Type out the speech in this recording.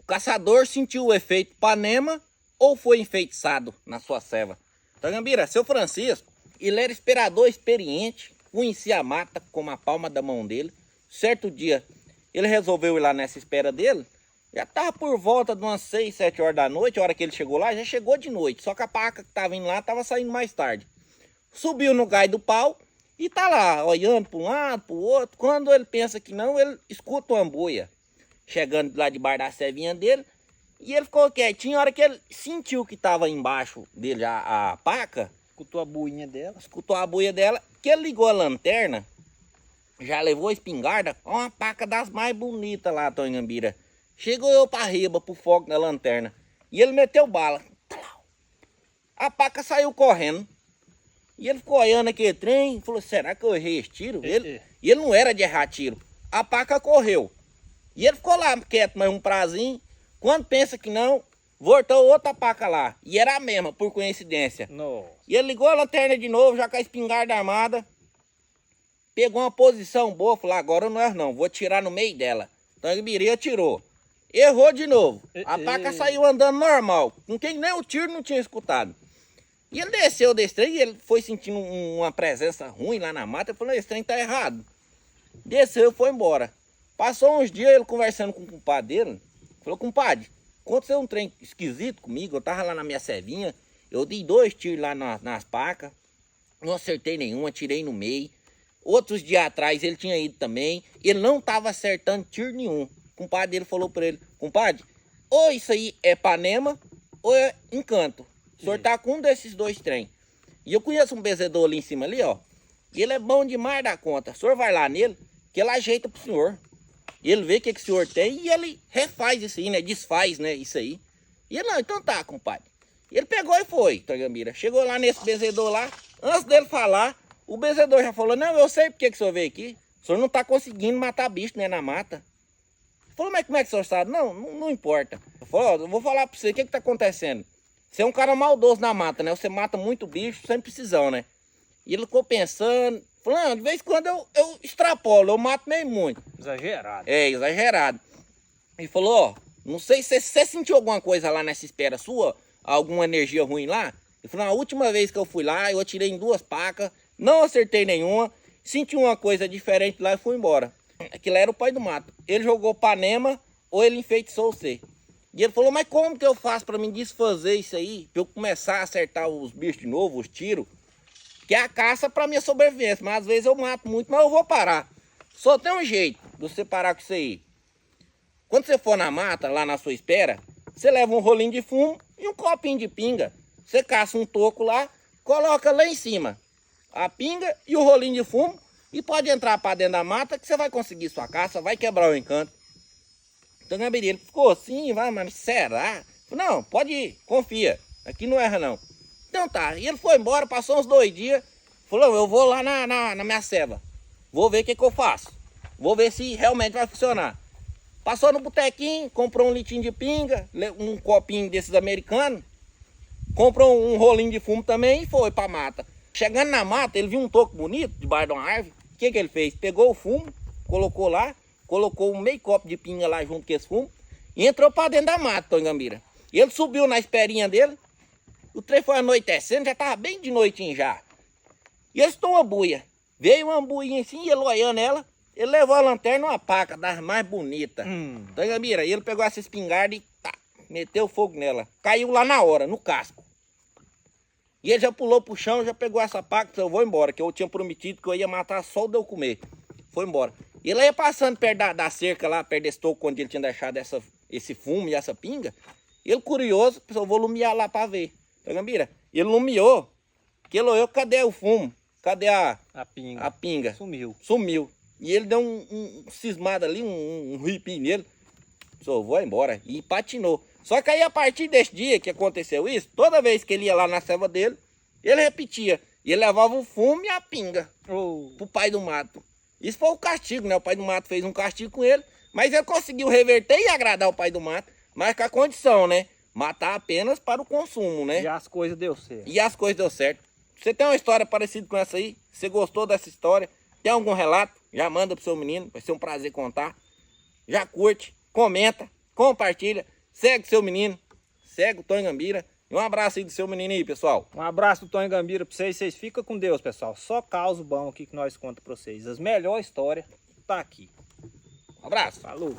caçador sentiu o efeito panema ou foi enfeitiçado na sua ceva? Tanhambira, seu Francisco, ele era esperador experiente, conhecia a mata como a palma da mão dele. Certo dia, ele resolveu ir lá nessa espera dele. Já estava por volta de umas 6, 7 horas da noite. A hora que ele chegou lá, já chegou de noite. Só que a paca que estava indo lá estava saindo mais tarde. Subiu no gai do pau e tá lá, olhando para um lado, para o outro. Quando ele pensa que não, ele escuta uma amboia chegando lá debaixo da cevinha dele. E ele ficou quietinho. A hora que ele sentiu que estava embaixo dele a paca, Escutou a buinha dela. escutou a buia dela, que ele ligou a lanterna, já levou a espingarda, uma paca das mais bonitas lá, Tonhambira. Chegou eu pra riba, pro fogo da lanterna, e ele meteu bala. A paca saiu correndo, e ele ficou olhando aquele trem, falou, será que eu errei esse tiro? E ele não era de errar tiro, a paca correu. E ele ficou lá quieto mais um prazinho, quando pensa que não, voltou outra paca lá, e era a mesma, por coincidência. Nossa. E ele ligou a lanterna de novo, já com a espingarda armada. Pegou uma posição boa, falou, agora não é não, vou tirar no meio dela. Então ele mirou, atirou. Errou de novo. A paca saiu andando normal, com quem nem o tiro não tinha escutado. E ele desceu desse trem e ele foi sentindo uma presença ruim lá na mata. Ele falou, esse trem tá errado. Desceu e foi embora. Passou uns dias ele conversando com o compadre dele. Falou, compadre, aconteceu um trem esquisito comigo. Eu tava lá na minha cevinha. Eu dei 2 tiros lá nas pacas. Não acertei nenhuma, tirei no meio. Outros dias atrás ele tinha ido também. Ele não tava acertando tiro nenhum. O compadre dele falou pra ele, compadre, ou isso aí é panema ou é encanto. O senhor tá com um desses 2 trem. E eu conheço um bezedor ali em cima ali, ó. E ele é bom demais da conta. O senhor vai lá nele, que ele ajeita pro senhor. Ele vê o que o senhor tem e ele refaz isso aí, né? Desfaz, né? Isso aí. E ele, não, então tá, compadre. E ele pegou e foi, Tonhambira. Chegou lá nesse bezedor lá. Antes dele falar, o bezedor já falou, não, eu sei porque que o senhor veio aqui. O senhor não tá conseguindo matar bicho, né, na mata. Falou, mas como é que o senhor sabe? Não importa. Eu falei, ó, eu vou falar pra você, o que tá acontecendo? Você é um cara maldoso na mata, né? Você mata muito bicho sem precisão, né? E ele ficou pensando, falou, não, de vez em quando eu extrapolo, eu mato meio muito. Exagerado. É, exagerado. Ele falou, ó, não sei se você sentiu alguma coisa lá nessa espera sua, alguma energia ruim lá. Ele falou, a última vez que eu fui lá, eu atirei em 2 pacas, não acertei nenhuma, senti uma coisa diferente lá e fui embora. Aquilo era o pai do mato. Ele jogou panema ou ele enfeitiçou você. E ele falou, mas como que eu faço pra me desfazer isso aí? Pra eu começar a acertar os bichos de novo, os tiros? Que é a caça pra minha sobrevivência. Mas às vezes eu mato muito, mas eu vou parar. Só tem um jeito de você parar com isso aí. Quando você for na mata, lá na sua espera, você leva um rolinho de fumo e um copinho de pinga. Você caça um toco lá, coloca lá em cima a pinga e o rolinho de fumo. E pode entrar para dentro da mata que você vai conseguir sua caça, vai quebrar o encanto. Então o Gambiri, ele ficou assim, vai, mas será? Não, pode ir, confia, aqui não erra não. Então tá, e ele foi embora, passou uns 2 dias, falou, eu vou lá na minha ceva, vou ver o que eu faço, vou ver se realmente vai funcionar. Passou no botequinho, comprou um litinho de pinga, um copinho desses americanos, comprou um rolinho de fumo também e foi pra mata. Chegando na mata, ele viu um toco bonito debaixo de uma árvore. O que ele fez? Pegou o fumo, colocou lá, colocou um meio copo de pinga lá junto com esse fumo e entrou para dentro da mata, Tonhambira. Ele subiu na esperinha dele, o trem foi anoitecendo, já estava bem de noitinho já. E ele estou uma buia. Veio uma buinha assim, ele olhando ela, ele levou a lanterna uma paca das mais bonitas. Tonhambira, ele pegou essa espingarda e tá, meteu fogo nela. Caiu lá na hora, no casco. E ele já pulou pro chão, já pegou essa paca, eu vou embora, que eu tinha prometido que eu ia matar só de eu comer. Foi embora. E ele ia passando perto da cerca lá, perto desse toco, onde ele tinha deixado esse fumo e essa pinga. Ele curioso, pensou, vou lumiar lá pra ver. Tonhambira, ele lumiou, que ele olhou, cadê o fumo? Cadê a pinga? Sumiu. E ele deu um cismado ali, um ripinho nele. Pensou, vou embora. E patinou. Só que aí a partir desse dia que aconteceu isso, toda vez que ele ia lá na ceva dele, ele repetia. E ele levava o fumo e a pinga pro pai do mato. Isso foi o castigo, né? O pai do mato fez um castigo com ele, mas ele conseguiu reverter e agradar o pai do mato, mas com a condição, né? Matar apenas para o consumo, né? E as coisas deu certo. Você tem uma história parecida com essa aí? Você gostou dessa história? Tem algum relato? Já manda pro seu menino, vai ser um prazer contar. Já curte, comenta, compartilha. Segue o seu menino. Segue o Tonho Gambira. E um abraço aí do seu menino aí, pessoal. Um abraço do Tonho Gambira pra vocês. Vocês ficam com Deus, pessoal. Só causa bom aqui que nós contamos pra vocês. As melhores histórias tá aqui. Um abraço. Falou.